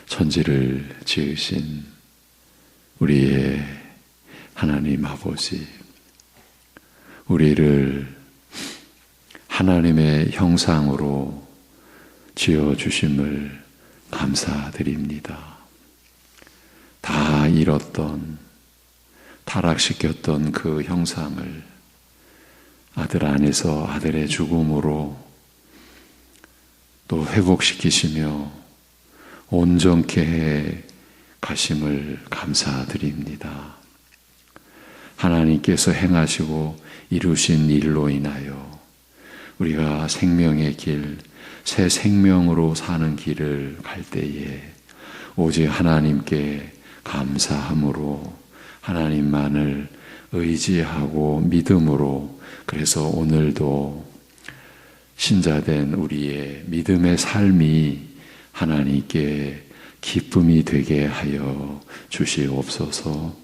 천지를 지으신 우리의 하나님 아버지, 우리를 하나님의 형상으로 지어주심을 감사드립니다. 다 잃었던, 타락시켰던 그 형상을 아들 안에서 아들의 죽음으로 또 회복시키시며 온전케 해 가심을 감사드립니다. 하나님께서 행하시고 이루신 일로 인하여 우리가 생명의 길, 새 생명으로 사는 길을 갈 때에 오직 하나님께 감사함으로 하나님만을 의지하고 믿음으로, 그래서 오늘도 신자된 우리의 믿음의 삶이 하나님께 기쁨이 되게 하여 주시옵소서.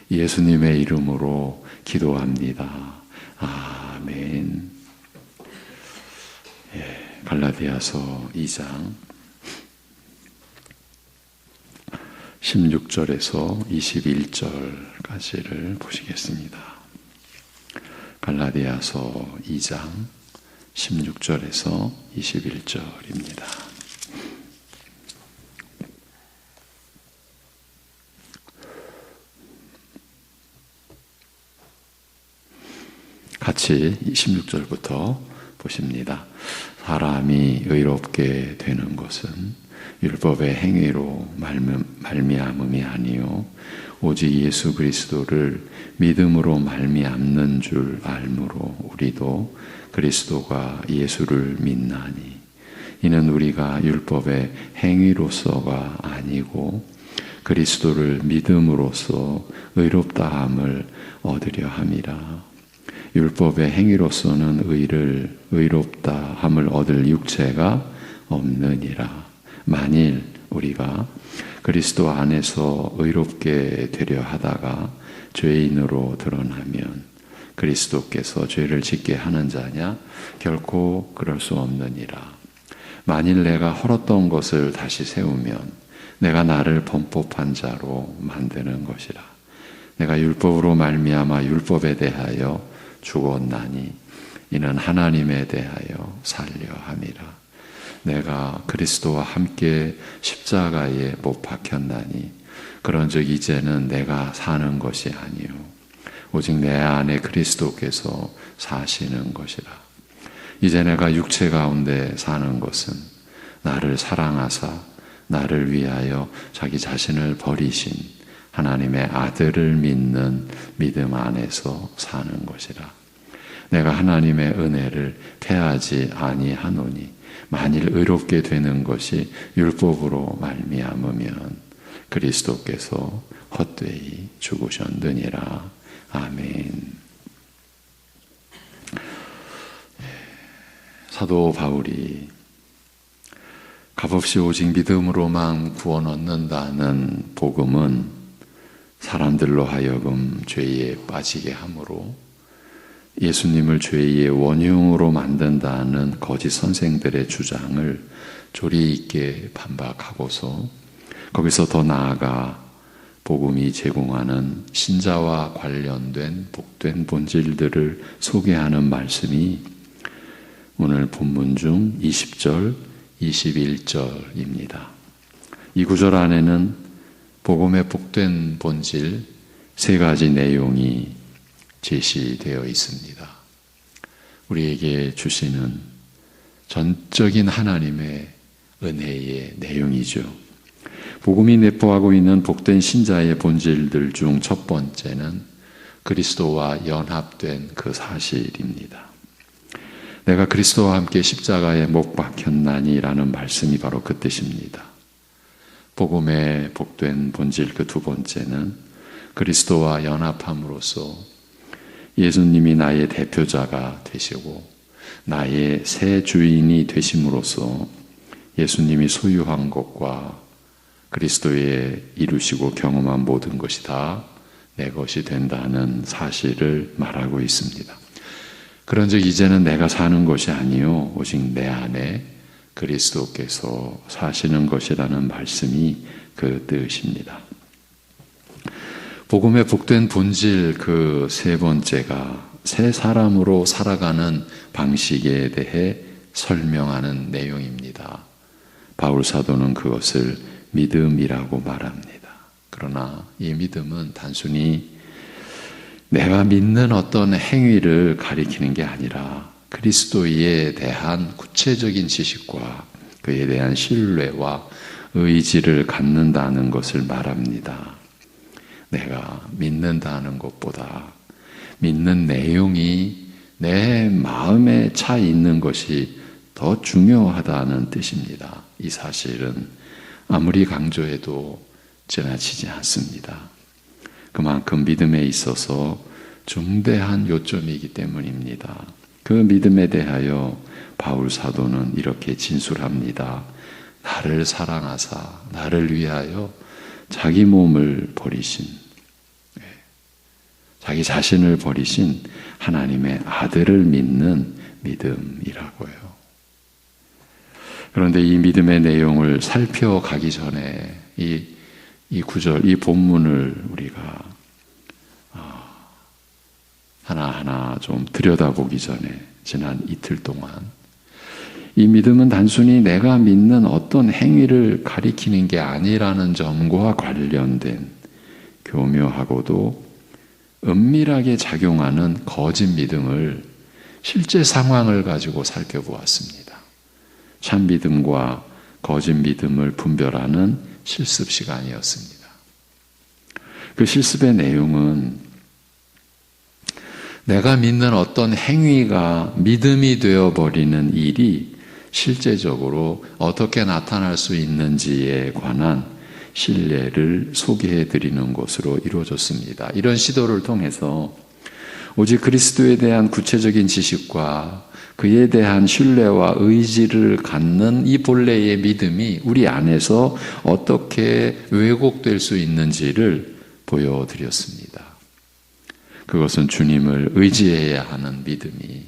예수님의 이름으로 기도합니다. 아멘. 갈라디아서 2장 16절에서 21절까지를 보시겠습니다. 갈라디아서 2장 16절에서 21절입니다. 같이 16절부터 보십니다. 사람이 의롭게 되는 것은 율법의 행위로 말미암음이 아니요 오직 예수 그리스도를 믿음으로 말미암는 줄 알므로 우리도 그리스도가 예수를 믿나니 이는 우리가 율법의 행위로서가 아니고 그리스도를 믿음으로써 의롭다함을 얻으려 함이라. 율법의 행위로서는 의롭다함을 얻을 육체가 없느니라. 만일 우리가 그리스도 안에서 의롭게 되려 하다가 죄인으로 드러나면 그리스도께서 죄를 짓게 하는 자냐? 결코 그럴 수 없느니라. 만일 내가 헐었던 것을 다시 세우면 내가 나를 범법한 자로 만드는 것이라. 내가 율법으로 말미암아 율법에 대하여 죽었나니 이는 하나님에 대하여 살려 함이라. 내가 그리스도와 함께 십자가에 못 박혔나니 그런즉 이제는 내가 사는 것이 아니요 오직 내 안에 그리스도께서 사시는 것이라. 이제 내가 육체 가운데 사는 것은 나를 사랑하사 나를 위하여 자기 자신을 버리신 하나님의 아들을 믿는 믿음 안에서 사는 것이라. 내가 하나님의 은혜를 패하지 아니하노니 만일 의롭게 되는 것이 율법으로 말미암으면 그리스도께서 헛되이 죽으셨느니라. 아멘. 사도 바울이 값없이 오직 믿음으로만 구원 얻는다는 복음은 사람들로 하여금 죄에 빠지게 함으로 예수님을 죄의 원흉으로 만든다는 거짓 선생들의 주장을 조리 있게 반박하고서 거기서 더 나아가 복음이 제공하는 신자와 관련된 복된 본질들을 소개하는 말씀이 오늘 본문 중 20절, 21절입니다. 이 구절 안에는 복음의 복된 본질 세 가지 내용이 제시되어 있습니다. 우리에게 주시는 전적인 하나님의 은혜의 내용이죠. 복음이 내포하고 있는 복된 신자의 본질들 중 첫 번째는 그리스도와 연합된 그 사실입니다. 내가 그리스도와 함께 십자가에 못 박혔나니 라는 말씀이 바로 그 뜻입니다. 복음의 복된 본질 그 두 번째는 그리스도와 연합함으로써 예수님이 나의 대표자가 되시고 나의 새 주인이 되심으로써 예수님이 소유한 것과 그리스도의 이루시고 경험한 모든 것이 다 내 것이 된다는 사실을 말하고 있습니다. 그런즉 이제는 내가 사는 것이 아니요 오직 내 안에 그리스도께서 사시는 것이라는 말씀이 그 뜻입니다. 복음의 복된 본질 그 세 번째가 새 사람으로 살아가는 방식에 대해 설명하는 내용입니다. 바울 사도는 그것을 믿음이라고 말합니다. 그러나 이 믿음은 단순히 내가 믿는 어떤 행위를 가리키는 게 아니라 그리스도에 대한 구체적인 지식과 그에 대한 신뢰와 의지를 갖는다는 것을 말합니다. 내가 믿는다는 것보다 믿는 내용이 내 마음에 차 있는 것이 더 중요하다는 뜻입니다. 이 사실은 아무리 강조해도 지나치지 않습니다. 그만큼 믿음에 있어서 중대한 요점이기 때문입니다. 그 믿음에 대하여 바울 사도는 이렇게 진술합니다. 나를 사랑하사 나를 위하여 자기 몸을 버리신, 자기 자신을 버리신 하나님의 아들을 믿는 믿음이라고요. 그런데 이 믿음의 내용을 살펴가기 전에 이 구절, 이 본문을 우리가 하나하나 좀 들여다보기 전에 지난 이틀 동안 이 믿음은 단순히 내가 믿는 어떤 행위를 가리키는 게 아니라는 점과 관련된 교묘하고도 은밀하게 작용하는 거짓 믿음을 실제 상황을 가지고 살펴보았습니다. 참 믿음과 거짓 믿음을 분별하는 실습 시간이었습니다. 그 실습의 내용은 내가 믿는 어떤 행위가 믿음이 되어버리는 일이 실제적으로 어떻게 나타날 수 있는지에 관한 신뢰를 소개해 드리는 것으로 이루어졌습니다. 이런 시도를 통해서 오직 그리스도에 대한 구체적인 지식과 그에 대한 신뢰와 의지를 갖는 이 본래의 믿음이 우리 안에서 어떻게 왜곡될 수 있는지를 보여드렸습니다. 그것은 주님을 의지해야 하는 믿음이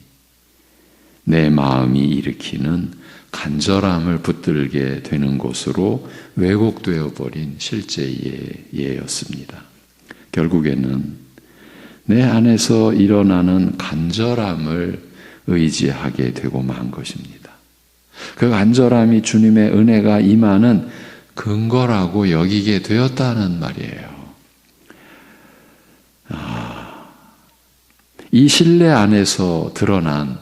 내 마음이 일으키는 간절함을 붙들게 되는 것으로 왜곡되어 버린 실제의 예였습니다. 결국에는 내 안에서 일어나는 간절함을 의지하게 되고 만 것입니다. 그 간절함이 주님의 은혜가 임하는 근거라고 여기게 되었다는 말이에요. 이 신뢰 안에서 드러난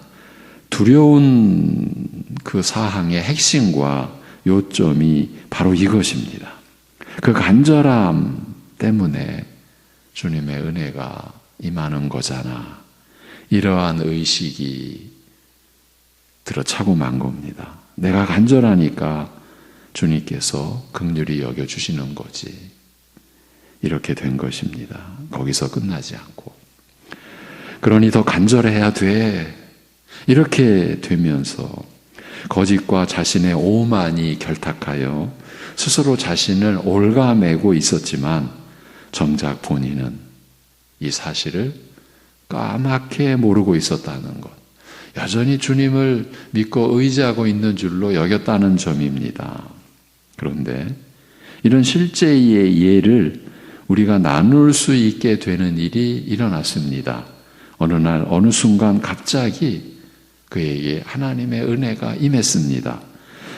두려운 그 사항의 핵심과 요점이 바로 이것입니다. 그 간절함 때문에 주님의 은혜가 임하는 거잖아. 이러한 의식이 들어차고 만 겁니다. 내가 간절하니까 주님께서 긍휼히 여겨주시는 거지. 이렇게 된 것입니다. 거기서 끝나지 않고. 그러니 더 간절해야 돼. 이렇게 되면서 거짓과 자신의 오만이 결탁하여 스스로 자신을 올가매고 있었지만 정작 본인은 이 사실을 까맣게 모르고 있었다는 것. 여전히 주님을 믿고 의지하고 있는 줄로 여겼다는 점입니다. 그런데 이런 실제의 예를 우리가 나눌 수 있게 되는 일이 일어났습니다. 어느 날 어느 순간 갑자기 그에게 하나님의 은혜가 임했습니다.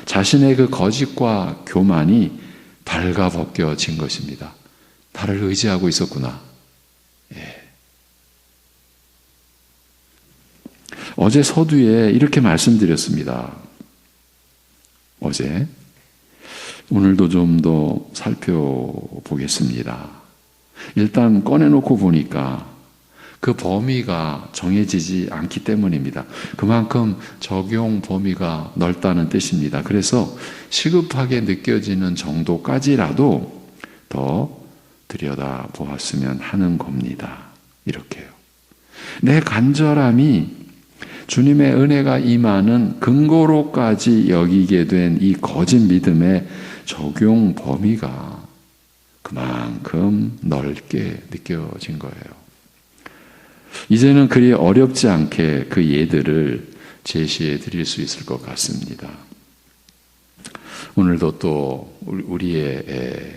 자신의 그 거짓과 교만이 발가벗겨진 것입니다. 나를 의지하고 있었구나. 예. 어제 서두에 이렇게 말씀드렸습니다. 어제. 오늘도 좀 더 살펴보겠습니다. 일단 꺼내놓고 보니까 그 범위가 정해지지 않기 때문입니다. 그만큼 적용 범위가 넓다는 뜻입니다. 그래서 시급하게 느껴지는 정도까지라도 더 들여다보았으면 하는 겁니다. 이렇게요. 내 간절함이 주님의 은혜가 임하는 근거로까지 여기게 된 이 거짓 믿음의 적용 범위가 그만큼 넓게 느껴진 거예요. 이제는 그리 어렵지 않게 그 예들을 제시해 드릴 수 있을 것 같습니다. 오늘도 또 우리의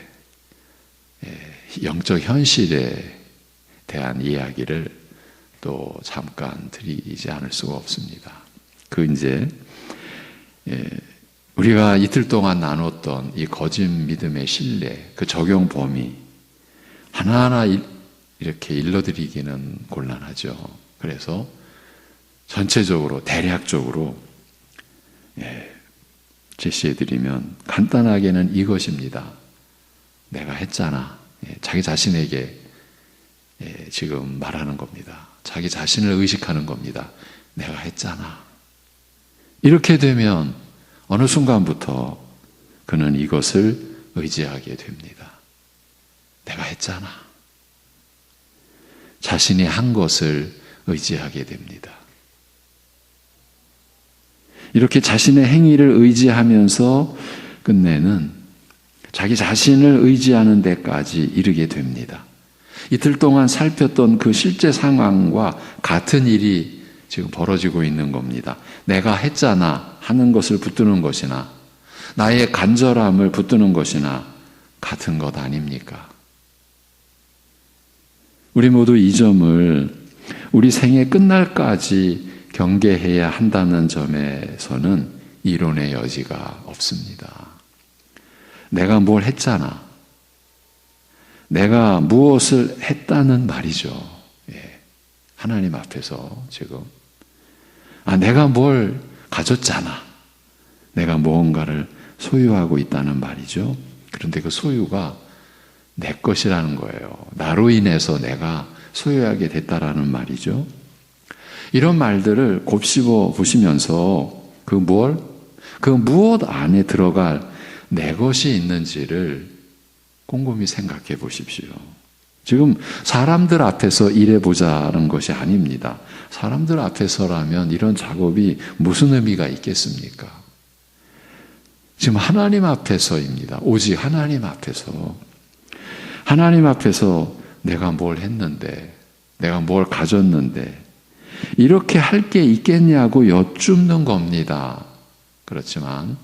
영적 현실에 대한 이야기를 또 잠깐 드리지 않을 수가 없습니다. 이제 우리가 이틀 동안 나눴던 이 거짓 믿음의 신뢰, 그 적용 범위 하나하나 이렇게 일러드리기는 곤란하죠. 그래서 전체적으로 대략적으로 제시해드리면 간단하게는 이것입니다. 내가 했잖아. 자기 자신에게 지금 말하는 겁니다. 자기 자신을 의식하는 겁니다. 내가 했잖아. 이렇게 되면 어느 순간부터 그는 이것을 의지하게 됩니다. 내가 했잖아. 자신이 한 것을 의지하게 됩니다. 이렇게 자신의 행위를 의지하면서 끝내는 자기 자신을 의지하는 데까지 이르게 됩니다. 이틀 동안 살폈던 그 실제 상황과 같은 일이 지금 벌어지고 있는 겁니다. 내가 했잖아 하는 것을 붙드는 것이나 나의 간절함을 붙드는 것이나 같은 것 아닙니까? 우리 모두 이 점을 우리 생애 끝날까지 경계해야 한다는 점에서는 이론의 여지가 없습니다. 내가 뭘 했잖아. 내가 무엇을 했다는 말이죠. 하나님 앞에서 지금 내가 뭘 가졌잖아. 내가 무언가를 소유하고 있다는 말이죠. 그런데 그 소유가 내 것이라는 거예요. 나로 인해서 내가 소유하게 됐다라는 말이죠. 이런 말들을 곱씹어 보시면서 그 무엇 안에 들어갈 내 것이 있는지를 곰곰이 생각해 보십시오. 지금 사람들 앞에서 일해보자는 것이 아닙니다. 사람들 앞에서라면 이런 작업이 무슨 의미가 있겠습니까? 지금 하나님 앞에서입니다. 오직 하나님 앞에서. 하나님 앞에서 내가 뭘 했는데, 내가 뭘 가졌는데, 이렇게 할 게 있겠냐고 여쭙는 겁니다. 그렇지만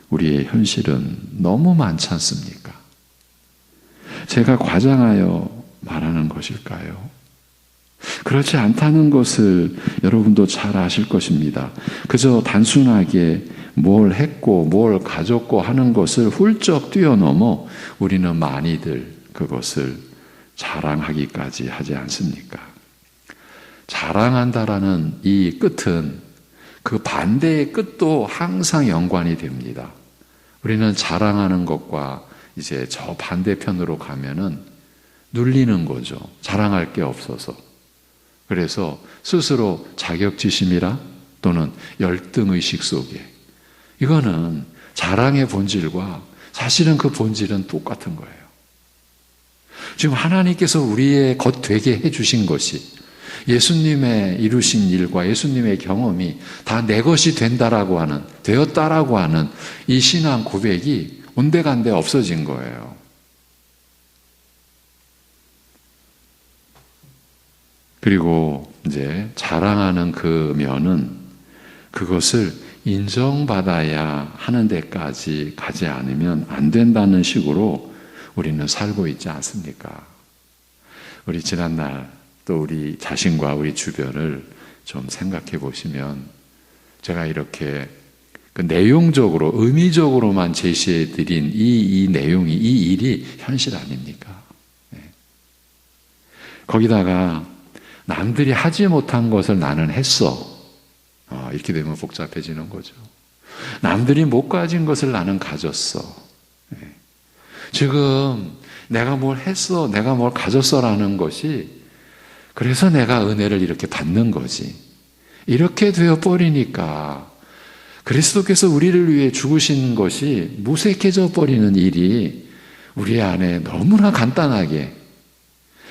우리의 현실은 너무 많지 않습니까? 제가 과장하여 말하는 것일까요? 그렇지 않다는 것을 여러분도 잘 아실 것입니다. 그저 단순하게 뭘 했고 뭘 가졌고 하는 것을 훌쩍 뛰어넘어 우리는 많이들 그것을 자랑하기까지 하지 않습니까? 자랑한다라는 이 끝은 그 반대의 끝도 항상 연관이 됩니다. 우리는 자랑하는 것과 이제 저 반대편으로 가면은 눌리는 거죠. 자랑할 게 없어서. 그래서 스스로 자격지심이라 또는 열등의식 속에 이거는 자랑의 본질과 사실은 그 본질은 똑같은 거예요. 지금 하나님께서 우리의 것 되게 해주신 것이 예수님의 이루신 일과 예수님의 경험이 다 내 것이 된다라고 하는, 되었다라고 하는 이 신앙 고백이 온데간데 없어진 거예요. 그리고 이제 자랑하는 그 면은 그것을 인정받아야 하는 데까지 가지 않으면 안 된다는 식으로 우리는 살고 있지 않습니까? 우리 지난날 또 우리 자신과 우리 주변을 좀 생각해 보시면 제가 이렇게 그 내용적으로 의미적으로만 제시해 드린 이 내용이 이 일이 현실 아닙니까? 거기다가 남들이 하지 못한 것을 나는 했어. 이렇게 되면 복잡해지는 거죠. 남들이 못 가진 것을 나는 가졌어. 지금 내가 뭘 했어, 내가 뭘 가졌어라는 것이 그래서 내가 은혜를 이렇게 받는 거지. 이렇게 되어버리니까 그리스도께서 우리를 위해 죽으신 것이 무색해져 버리는 일이 우리 안에 너무나 간단하게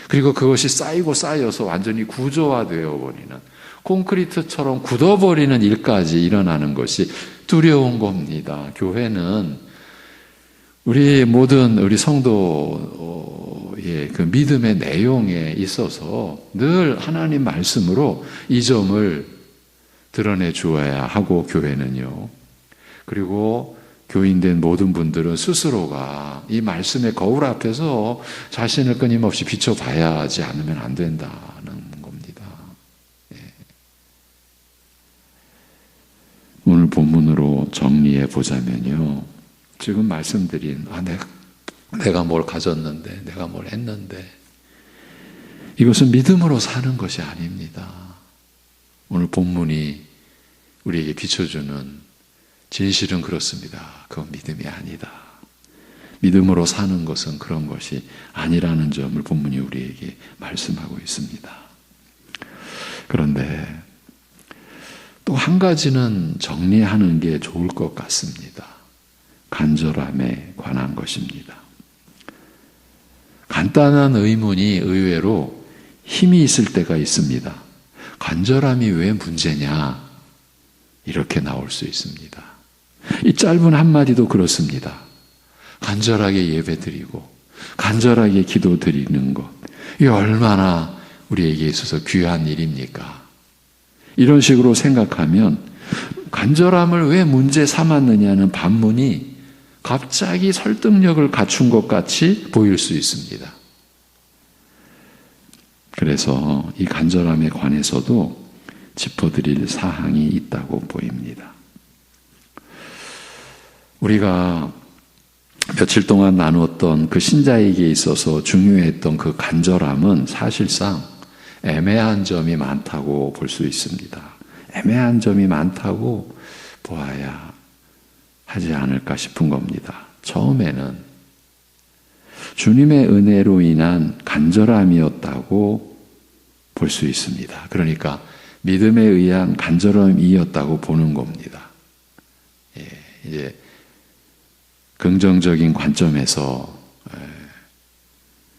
그리고 그것이 쌓이고 쌓여서 완전히 구조화되어 버리는 콘크리트처럼 굳어버리는 일까지 일어나는 것이 두려운 겁니다. 교회는 우리 모든 우리 성도의 그 믿음의 내용에 있어서 늘 하나님 말씀으로 이 점을 드러내 주어야 하고 교회는요. 그리고 교인된 모든 분들은 스스로가 이 말씀의 거울 앞에서 자신을 끊임없이 비춰봐야 하지 않으면 안 된다는 겁니다. 예. 오늘 본문으로 정리해 보자면요. 지금 말씀드린 내가 뭘 가졌는데, 내가 뭘 했는데, 이것은 믿음으로 사는 것이 아닙니다. 오늘 본문이 우리에게 비춰주는 진실은 그렇습니다. 그건 믿음이 아니다. 믿음으로 사는 것은 그런 것이 아니라는 점을 본문이 우리에게 말씀하고 있습니다. 그런데 또 한 가지는 정리하는 게 좋을 것 같습니다. 간절함에 관한 것입니다. 간단한 의문이 의외로 힘이 있을 때가 있습니다. 간절함이 왜 문제냐? 이렇게 나올 수 있습니다. 이 짧은 한마디도 그렇습니다. 간절하게 예배드리고 간절하게 기도드리는 것, 이게 얼마나 우리에게 있어서 귀한 일입니까? 이런 식으로 생각하면 간절함을 왜 문제 삼았느냐는 반문이 갑자기 설득력을 갖춘 것 같이 보일 수 있습니다. 그래서 이 간절함에 관해서도 짚어드릴 사항이 있다고 보입니다. 우리가 며칠 동안 나누었던 그 신자에게 있어서 중요했던 그 간절함은 사실상 애매한 점이 많다고 볼 수 있습니다. 애매한 점이 많다고 보아야 하지 않을까 싶은 겁니다. 처음에는 주님의 은혜로 인한 간절함이었다고 볼 수 있습니다. 그러니까 믿음에 의한 간절함이었다고 보는 겁니다. 이제 긍정적인 관점에서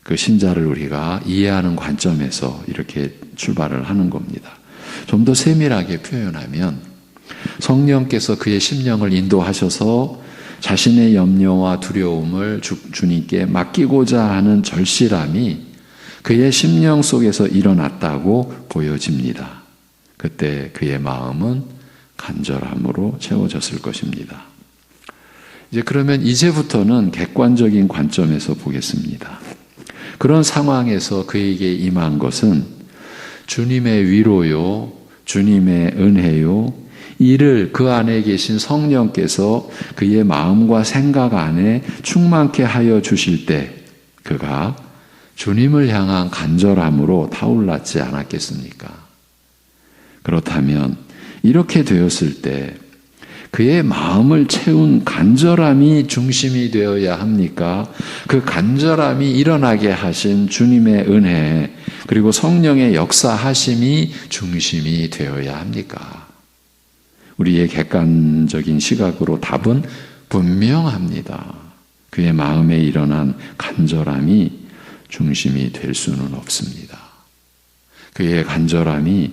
그 신자를 우리가 이해하는 관점에서 이렇게 출발을 하는 겁니다. 좀 더 세밀하게 표현하면 성령께서 그의 심령을 인도하셔서 자신의 염려와 두려움을 주님께 맡기고자 하는 절실함이 그의 심령 속에서 일어났다고 보여집니다. 그때 그의 마음은 간절함으로 채워졌을 것입니다. 그러면 이제부터는 객관적인 관점에서 보겠습니다. 그런 상황에서 그에게 임한 것은 주님의 위로요, 주님의 은혜요, 이를 그 안에 계신 성령께서 그의 마음과 생각 안에 충만케 하여 주실 때 그가 주님을 향한 간절함으로 타올랐지 않았겠습니까? 그렇다면 이렇게 되었을 때 그의 마음을 채운 간절함이 중심이 되어야 합니까? 그 간절함이 일어나게 하신 주님의 은혜 그리고 성령의 역사하심이 중심이 되어야 합니까? 우리의 객관적인 시각으로 답은 분명합니다. 그의 마음에 일어난 간절함이 중심이 될 수는 없습니다. 그의 간절함이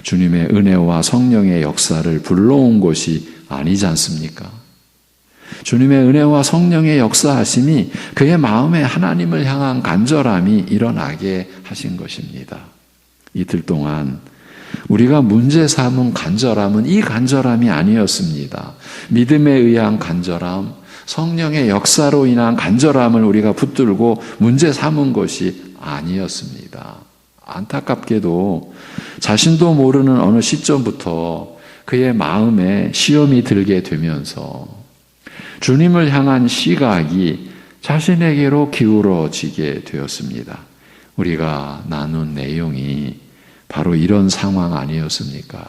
주님의 은혜와 성령의 역사를 불러온 것이 아니지 않습니까? 주님의 은혜와 성령의 역사하심이 그의 마음에 하나님을 향한 간절함이 일어나게 하신 것입니다. 이틀 동안 우리가 문제 삼은 간절함은 이 간절함이 아니었습니다. 믿음에 의한 간절함, 성령의 역사로 인한 간절함을 우리가 붙들고 문제 삼은 것이 아니었습니다. 안타깝게도 자신도 모르는 어느 시점부터 그의 마음에 시험이 들게 되면서 주님을 향한 시각이 자신에게로 기울어지게 되었습니다. 우리가 나눈 내용이 바로 이런 상황 아니었습니까?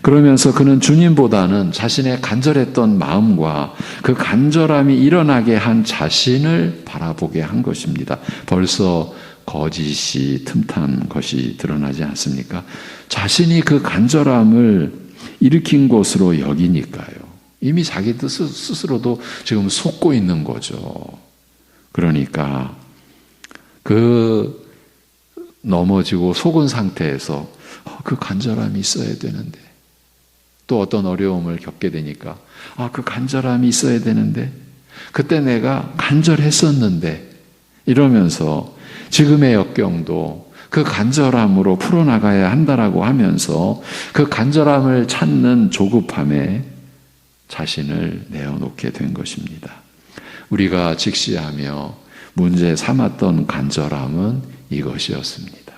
그러면서 그는 주님보다는 자신의 간절했던 마음과 그 간절함이 일어나게 한 자신을 바라보게 한 것입니다. 벌써 거짓이 틈탄 것이 드러나지 않습니까? 자신이 그 간절함을 일으킨 것으로 여기니까요. 이미 자기 스스로도 지금 속고 있는 거죠. 그러니까 그 넘어지고 속은 상태에서 그 간절함이 있어야 되는데 또 어떤 어려움을 겪게 되니까 그 간절함이 있어야 되는데 그때 내가 간절했었는데 이러면서 지금의 역경도 그 간절함으로 풀어나가야 한다라고 하면서 그 간절함을 찾는 조급함에 자신을 내어놓게 된 것입니다. 우리가 직시하며 문제 삼았던 간절함은 이것이었습니다.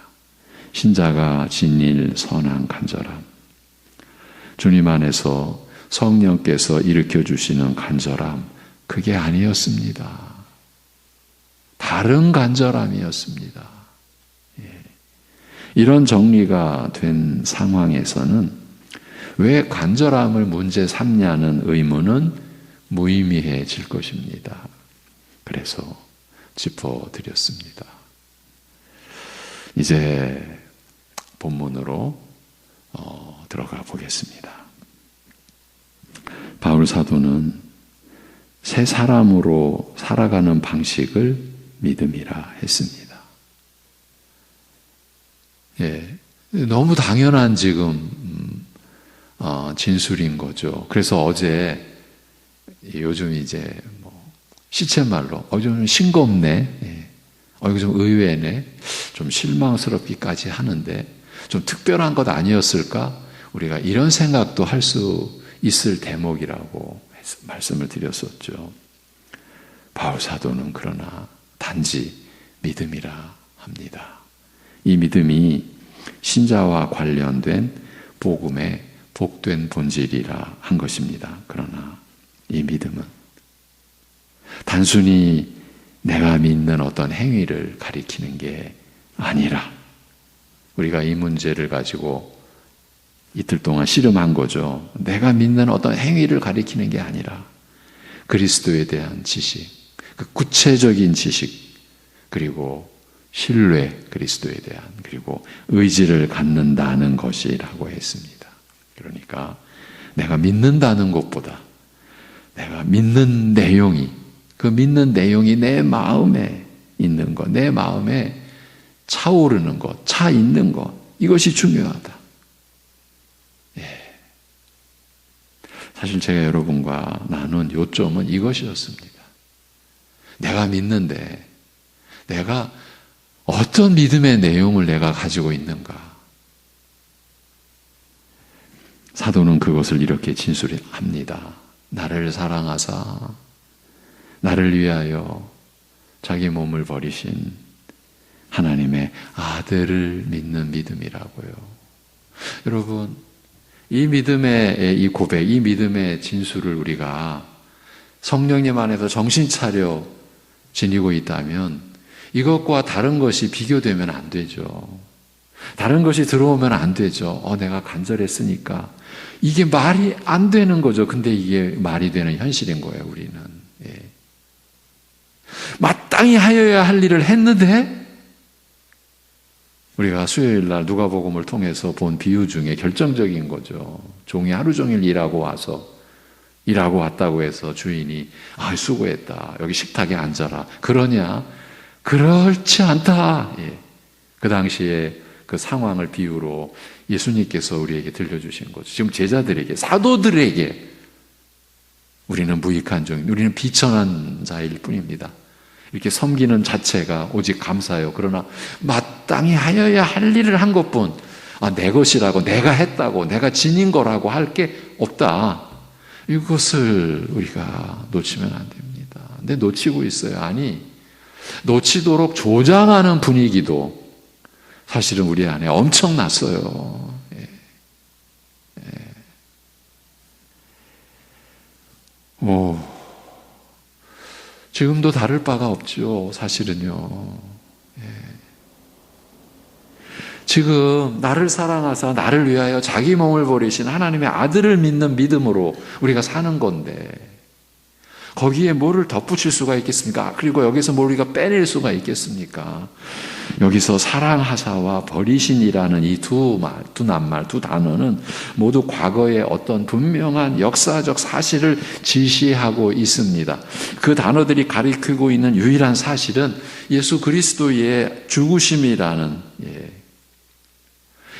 신자가 지닐 선한 간절함. 주님 안에서 성령께서 일으켜 주시는 간절함, 그게 아니었습니다. 다른 간절함이었습니다. 이런 정리가 된 상황에서는 왜 간절함을 문제 삼냐는 의문은 무의미해질 것입니다. 그래서 짚어드렸습니다. 이제 본문으로 들어가 보겠습니다. 바울 사도는 새 사람으로 살아가는 방식을 믿음이라 했습니다. 너무 당연한 지금 진술인 거죠. 그래서 어제 요즘 이제 시쳇말로 좀 싱겁네, 이거 좀 의외네, 좀 실망스럽기까지 하는데 좀 특별한 것 아니었을까? 우리가 이런 생각도 할 수 있을 대목이라고 말씀을 드렸었죠. 바울 사도는 그러나 단지 믿음이라 합니다. 이 믿음이 신자와 관련된 복음의 복된 본질이라 한 것입니다. 그러나 이 믿음은 단순히 내가 믿는 어떤 행위를 가리키는 게 아니라, 우리가 이 문제를 가지고 이틀 동안 씨름한 거죠. 내가 믿는 어떤 행위를 가리키는 게 아니라 그리스도에 대한 지식, 그 구체적인 지식, 그리고 신뢰, 그리스도에 대한, 그리고 의지를 갖는다는 것이라고 했습니다. 그러니까 내가 믿는다는 것보다 내가 믿는 내용이, 그 믿는 내용이 내 마음에 있는 것, 내 마음에 차오르는 것, 차 있는 것, 이것이 중요하다. 사실 제가 여러분과 나눈 요점은 이것이었습니다. 내가 믿는데 내가 어떤 믿음의 내용을 내가 가지고 있는가. 사도는 그것을 이렇게 진술합니다. 나를 사랑하사 나를 위하여 자기 몸을 버리신 하나님의 아들을 믿는 믿음이라고요. 여러분, 이 믿음의 이 고백, 이 믿음의 진술을 우리가 성령님 안에서 정신 차려 지니고 있다면 이것과 다른 것이 비교되면 안 되죠. 다른 것이 들어오면 안 되죠. 내가 간절했으니까. 이게 말이 안 되는 거죠. 근데 이게 말이 되는 현실인 거예요, 우리는. 마땅히 하여야 할 일을 했는데, 우리가 수요일 날 누가복음을 통해서 본 비유 중에 결정적인 거죠. 종이 하루 종일 일하고 왔다고 해서 주인이 수고했다, 여기 식탁에 앉아라, 그러냐? 그렇지 않다. 그 당시에 그 상황을 비유로 예수님께서 우리에게 들려주신 거죠. 지금 제자들에게, 사도들에게 우리는 무익한 종, 우리는 비천한 자일 뿐입니다. 이렇게 섬기는 자체가 오직 감사요. 그러나 마땅히 하여야 할 일을 한 것뿐, 내 것이라고, 내가 했다고, 내가 지닌 거라고 할 게 없다. 이것을 우리가 놓치면 안 됩니다. 근데 놓치고 있어요. 아니, 놓치도록 조장하는 분위기도 사실은 우리 안에 엄청났어요. 지금도 다를 바가 없죠. 사실은요. 지금 나를 사랑하사 나를 위하여 자기 몸을 버리신 하나님의 아들을 믿는 믿음으로 우리가 사는 건데, 거기에 뭐를 덧붙일 수가 있겠습니까? 그리고 여기서 뭘 우리가 빼낼 수가 있겠습니까? 여기서 사랑하사와 버리신이라는 이 두 낱말, 두 단어는 모두 과거의 어떤 분명한 역사적 사실을 지시하고 있습니다. 그 단어들이 가리키고 있는 유일한 사실은 예수 그리스도의 죽으심이라는,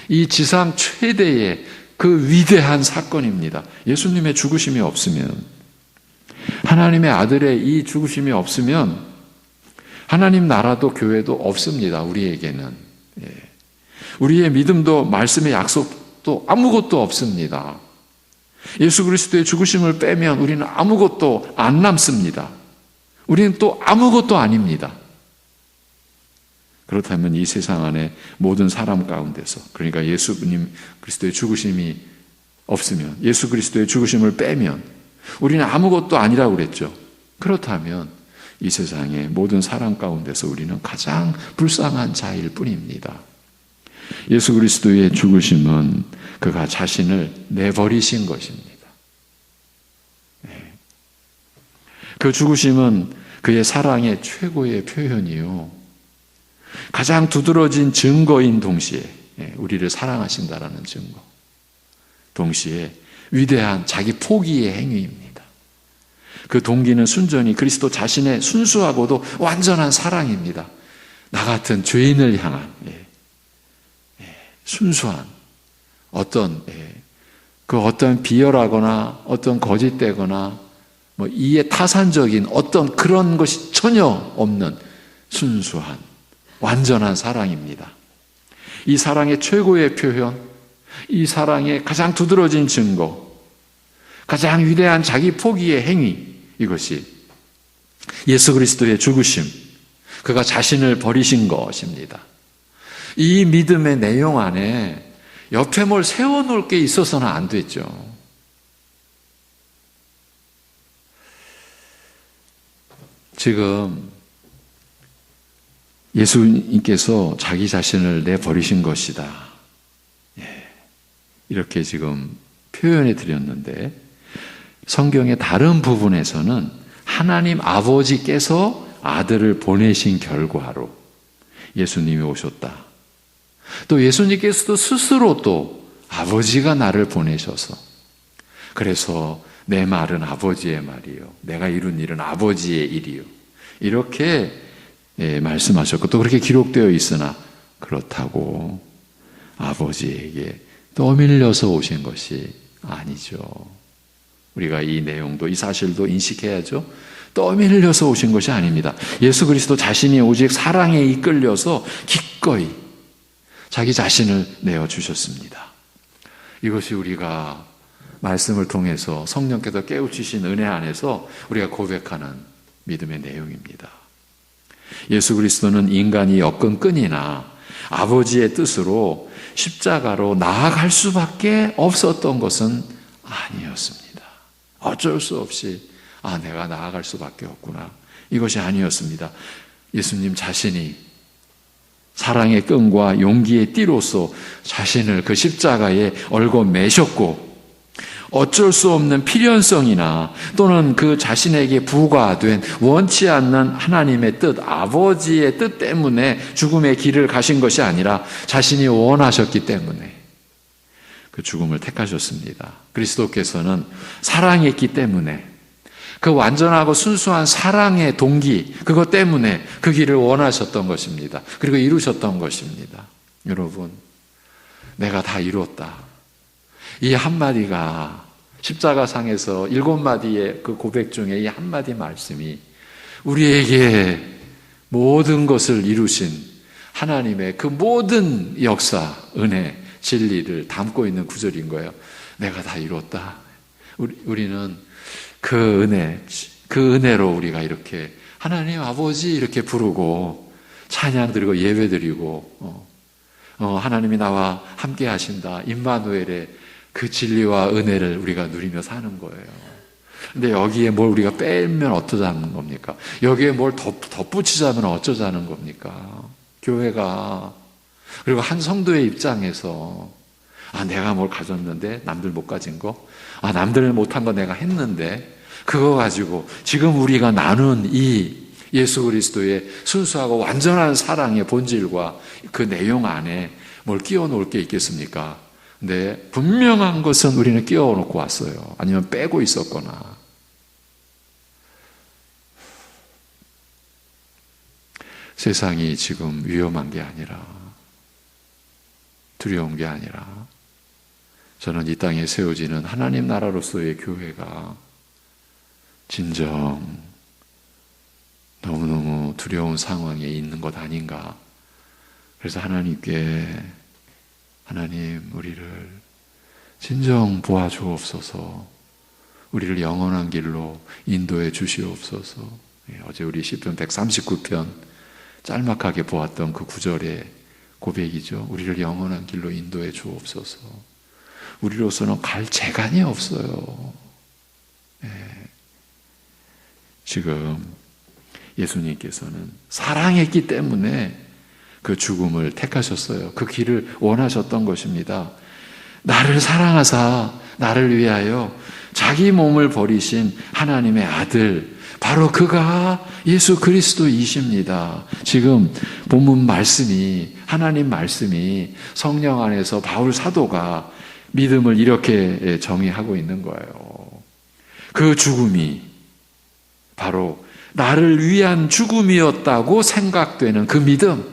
이 지상 최대의 그 위대한 사건입니다. 예수님의 죽으심이 없으면, 하나님의 아들의 이 죽으심이 없으면 하나님 나라도 교회도 없습니다. 우리에게는. 우리의 믿음도 말씀의 약속도 아무것도 없습니다. 예수 그리스도의 죽으심을 빼면 우리는 아무것도 안 남습니다. 우리는 또 아무것도 아닙니다. 그렇다면 이 세상 안에 모든 사람 가운데서, 그러니까 예수님 그리스도의 죽으심이 없으면, 예수 그리스도의 죽으심을 빼면 우리는 아무것도 아니라고 그랬죠. 그렇다면 이 세상의 모든 사람 가운데서 우리는 가장 불쌍한 자일 뿐입니다. 예수 그리스도의 죽으심은 그가 자신을 내버리신 것입니다. 그 죽으심은 그의 사랑의 최고의 표현이요, 가장 두드러진 증거인 동시에, 우리를 사랑하신다라는 증거, 동시에 위대한 자기 포기의 행위입니다. 그 동기는 순전히 그리스도 자신의 순수하고도 완전한 사랑입니다. 나 같은 죄인을 향한 순수한 어떤 비열하거나 어떤 거짓되거나 이에 타산적인 어떤 그런 것이 전혀 없는 순수한 완전한 사랑입니다. 이 사랑의 최고의 표현, 이 사랑의 가장 두드러진 증거, 가장 위대한 자기 포기의 행위, 이것이 예수 그리스도의 죽으심, 그가 자신을 버리신 것입니다. 이 믿음의 내용 안에 옆에 뭘 세워놓을 게 있어서는 안 됐죠. 지금 예수님께서 자기 자신을 내버리신 것이다, 이렇게 지금 표현해 드렸는데, 성경의 다른 부분에서는 하나님 아버지께서 아들을 보내신 결과로 예수님이 오셨다. 또 예수님께서도 스스로 또 아버지가 나를 보내셔서, 그래서 내 말은 아버지의 말이요, 내가 이룬 일은 아버지의 일이요, 이렇게 말씀하셨고, 또 그렇게 기록되어 있으나 그렇다고 아버지에게 떠밀려서 오신 것이 아니죠. 우리가 이 내용도, 이 사실도 인식해야죠. 떠밀려서 오신 것이 아닙니다. 예수 그리스도 자신이 오직 사랑에 이끌려서 기꺼이 자기 자신을 내어주셨습니다. 이것이 우리가 말씀을 통해서 성령께서 깨우치신 은혜 안에서 우리가 고백하는 믿음의 내용입니다. 예수 그리스도는 인간이 엮은 끈이나 아버지의 뜻으로 십자가로 나아갈 수밖에 없었던 것은 아니었습니다. 어쩔 수 없이 내가 나아갈 수밖에 없구나, 이것이 아니었습니다. 예수님 자신이 사랑의 끈과 용기의 띠로서 자신을 그 십자가에 얽어 매셨고, 어쩔 수 없는 필연성이나 또는 그 자신에게 부과된 원치 않는 하나님의 뜻, 아버지의 뜻 때문에 죽음의 길을 가신 것이 아니라 자신이 원하셨기 때문에 그 죽음을 택하셨습니다. 그리스도께서는 사랑했기 때문에, 그 완전하고 순수한 사랑의 동기, 그것 때문에 그 길을 원하셨던 것입니다. 그리고 이루셨던 것입니다. 여러분, 내가 다 이뤘다, 이 한마디가 십자가상에서 7마디의 그 고백 중에 이 한마디 말씀이 우리에게 모든 것을 이루신 하나님의 그 모든 역사, 은혜, 진리를 담고 있는 구절인 거예요. 내가 다 이뤘다. 우리는 그 은혜로 우리가 이렇게 하나님 아버지 이렇게 부르고 찬양 드리고 예배 드리고, 하나님이 나와 함께 하신다, 임마누엘의 그 진리와 은혜를 우리가 누리며 사는 거예요. 근데 여기에 뭘 우리가 빼면 어쩌자는 겁니까? 여기에 뭘 덧붙이자면 어쩌자는 겁니까? 교회가, 그리고 한 성도의 입장에서 내가 뭘 가졌는데 남들 못 가진 거, 남들 못한 거 내가 했는데 그거 가지고 지금 우리가 나눈 이 예수 그리스도의 순수하고 완전한 사랑의 본질과 그 내용 안에 뭘 끼워 놓을 게 있겠습니까? 근데 분명한 것은 우리는 끼워 놓고 왔어요. 아니면 빼고 있었거나. 세상이 지금 위험한 게 아니라, 두려운 게 아니라, 저는 이 땅에 세워지는 하나님 나라로서의 교회가 진정 너무너무 두려운 상황에 있는 것 아닌가. 그래서 하나님께, 하나님, 우리를 진정 보아주옵소서. 우리를 영원한 길로 인도해 주시옵소서. 어제 우리 시편 139편 짤막하게 보았던 그 구절의 고백이죠. 우리를 영원한 길로 인도해 주옵소서. 우리로서는 갈 재간이 없어요. 지금 예수님께서는 사랑했기 때문에 그 죽음을 택하셨어요. 그 길을 원하셨던 것입니다. 나를 사랑하사 나를 위하여 자기 몸을 버리신 하나님의 아들, 바로 그가 예수 그리스도이십니다. 지금 본문 말씀이, 하나님 말씀이 성령 안에서 바울 사도가 믿음을 이렇게 정의하고 있는 거예요. 그 죽음이 바로 나를 위한 죽음이었다고 생각되는 그 믿음,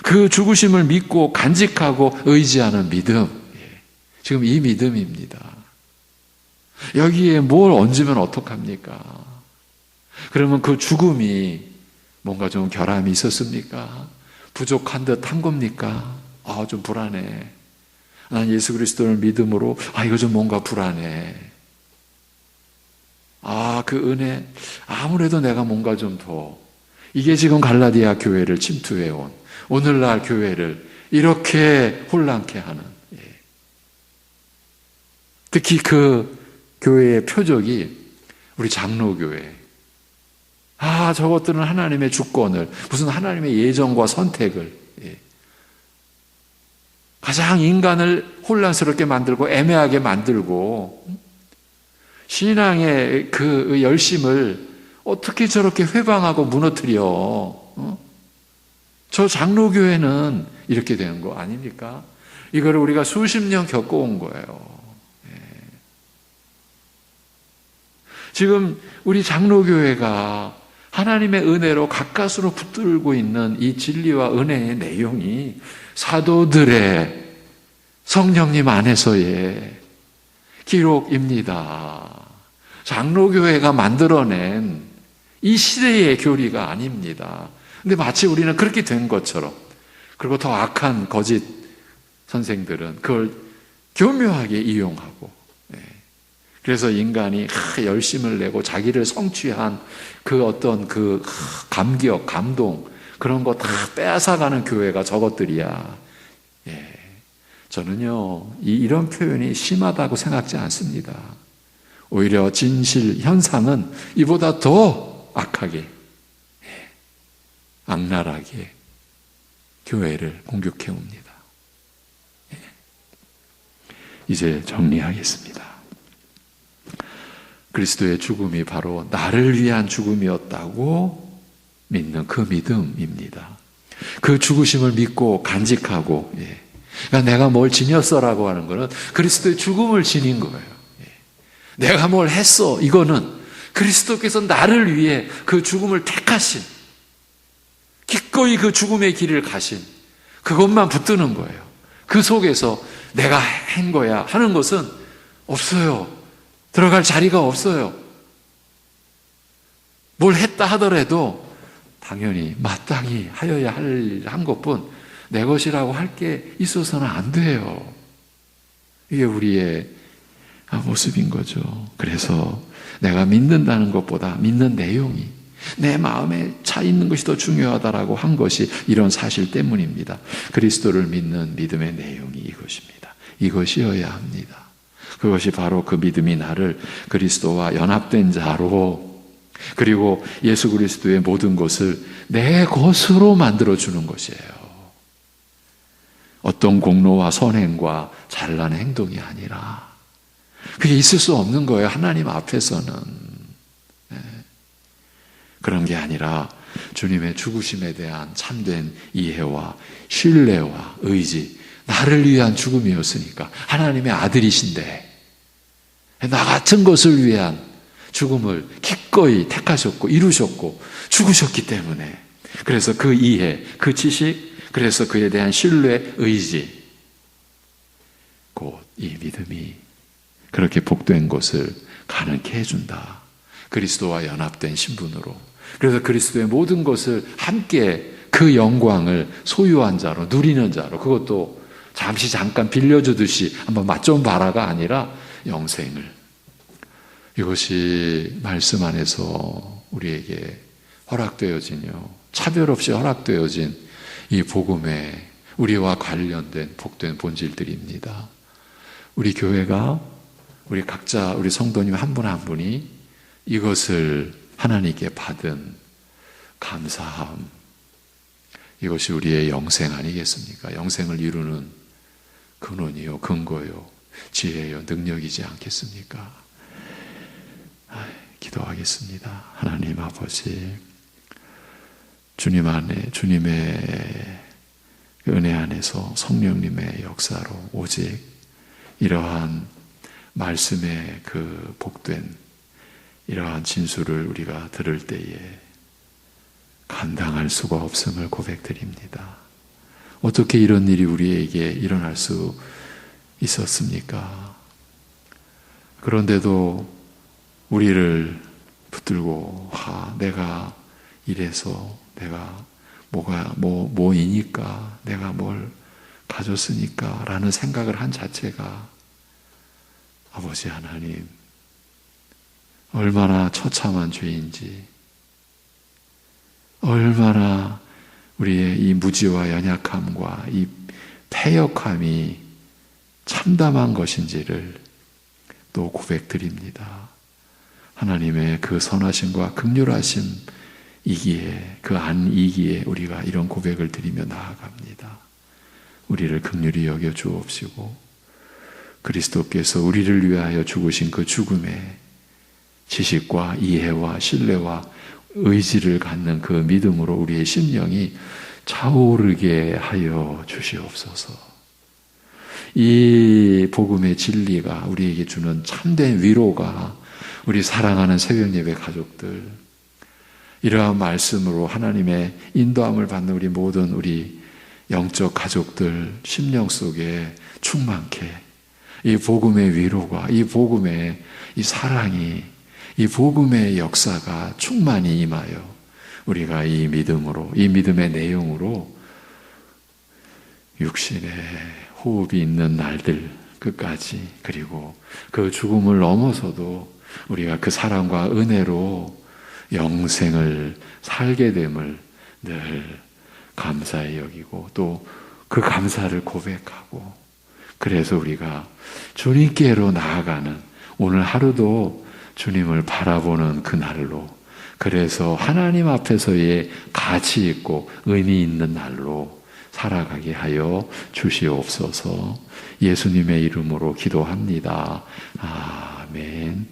그 죽으심을 믿고 간직하고 의지하는 믿음, 지금 이 믿음입니다. 여기에 뭘 얹으면 어떡합니까? 그러면 그 죽음이 뭔가 좀 결함이 있었습니까? 부족한 듯 한 겁니까? 좀 불안해. 난 예수 그리스도를 믿음으로 이거 좀 뭔가 불안해. 그 은혜, 아무래도 내가 뭔가 좀 더, 이게 지금 갈라디아 교회를 침투해온, 오늘날 교회를 이렇게 혼란케 하는, 특히 그 교회의 표적이 우리 장로교회. 저것들은 하나님의 주권을, 무슨 하나님의 예정과 선택을, 가장 인간을 혼란스럽게 만들고 애매하게 만들고, 신앙의 그 열심을 어떻게 저렇게 회방하고 무너뜨려? 저 장로교회는 이렇게 되는 거 아닙니까? 이거를 우리가 수십 년 겪어온 거예요. 지금 우리 장로교회가 하나님의 은혜로 가까스로 붙들고 있는 이 진리와 은혜의 내용이 사도들의 성령님 안에서의 기록입니다. 장로교회가 만들어낸 이 시대의 교리가 아닙니다. 근데 마치 우리는 그렇게 된 것처럼, 그리고 더 악한 거짓 선생들은 그걸 교묘하게 이용하고, 그래서 인간이 열심을 내고 자기를 성취한 그 어떤 그 감격, 감동, 그런 거 다 빼앗아가는 교회가 저것들이야. 저는요, 이런 표현이 심하다고 생각지 않습니다. 오히려 진실, 현상은 이보다 더 악하게, 악랄하게 교회를 공격해 옵니다. 이제 정리하겠습니다. 그리스도의 죽음이 바로 나를 위한 죽음이었다고 믿는 그 믿음입니다. 그 죽으심을 믿고 간직하고, 그러니까 내가 뭘 지녔어라고 하는 것은 그리스도의 죽음을 지닌 거예요. 내가 뭘 했어, 이거는 그리스도께서 나를 위해 그 죽음을 택하신, 기꺼이 그 죽음의 길을 가신, 그것만 붙드는 거예요. 그 속에서 내가 한 거야 하는 것은 없어요. 들어갈 자리가 없어요. 뭘 했다 하더라도 당연히 마땅히 하여야 한 것뿐 내 것이라고 할 게 있어서는 안 돼요. 이게 우리의 모습인 거죠. 그래서 내가 믿는다는 것보다 믿는 내용이 내 마음에 차 있는 것이 더 중요하다라고 한 것이 이런 사실 때문입니다. 그리스도를 믿는 믿음의 내용이 이것입니다. 이것이어야 합니다. 그것이 바로 그 믿음이 나를 그리스도와 연합된 자로, 그리고 예수 그리스도의 모든 것을 내 것으로 만들어주는 것이에요. 어떤 공로와 선행과 잘난 행동이 아니라, 그게 있을 수 없는 거예요. 하나님 앞에서는. 그런 게 아니라 주님의 죽으심에 대한 참된 이해와 신뢰와 의지, 나를 위한 죽음이었으니까, 하나님의 아들이신데 나 같은 것을 위한 죽음을 기꺼이 택하셨고 이루셨고 죽으셨기 때문에, 그래서 그 이해, 그 지식, 그래서 그에 대한 신뢰, 의지, 곧 이 믿음이 그렇게 복된 것을 가능케 해준다. 그리스도와 연합된 신분으로. 그래서 그리스도의 모든 것을 함께 그 영광을 소유한 자로, 누리는 자로, 그것도 잠시 잠깐 빌려주듯이 한번 맛 좀 봐라가 아니라 영생을. 이것이 말씀 안에서 우리에게 허락되어지며 차별 없이 허락되어진 이 복음에 우리와 관련된 복된 본질들입니다. 우리 교회가, 우리 각자, 우리 성도님 한 분 한 분이 이것을 하나님께 받은 감사함, 이것이 우리의 영생 아니겠습니까? 영생을 이루는 근원이요, 근거요, 지혜요, 능력이지 않겠습니까? 기도하겠습니다. 하나님 아버지, 주님 안에, 주님의 은혜 안에서 성령님의 역사로 오직 이러한 말씀의 그 복된 이러한 진술을 우리가 들을 때에 감당할 수가 없음을 고백드립니다. 어떻게 이런 일이 우리에게 일어날 수 있었습니까? 그런데도 우리를 붙들고 내가 이래서 내가 뭐이니까 내가 뭘 가졌으니까 라는 생각을 한 자체가 아버지 하나님 얼마나 처참한 죄인지, 얼마나 우리의 이 무지와 연약함과 이 패역함이 참담한 것인지를 또 고백드립니다. 하나님의 그 선하심과 긍휼하심이기에, 그 안이기에 우리가 이런 고백을 드리며 나아갑니다. 우리를 긍휼히 여겨 주옵시고 그리스도께서 우리를 위하여 죽으신 그 죽음의 지식과 이해와 신뢰와 의지를 갖는 그 믿음으로 우리의 심령이 차오르게 하여 주시옵소서. 이 복음의 진리가 우리에게 주는 참된 위로가 우리 사랑하는 새벽예배 가족들, 이러한 말씀으로 하나님의 인도함을 받는 우리 모든 우리 영적 가족들 심령 속에 충만케 이 복음의 위로가, 이 복음의 이 사랑이, 이 복음의 역사가 충만히 임하여 우리가 이 믿음으로, 이 믿음의 내용으로 육신의 호흡이 있는 날들 끝까지, 그리고 그 죽음을 넘어서도 우리가 그 사랑과 은혜로 영생을 살게 됨을 늘 감사히 여기고 또 그 감사를 고백하고, 그래서 우리가 주님께로 나아가는 오늘 하루도 주님을 바라보는 그날로, 그래서 하나님 앞에서의 가치 있고 의미 있는 날로 살아가게 하여 주시옵소서. 예수님의 이름으로 기도합니다. 아멘.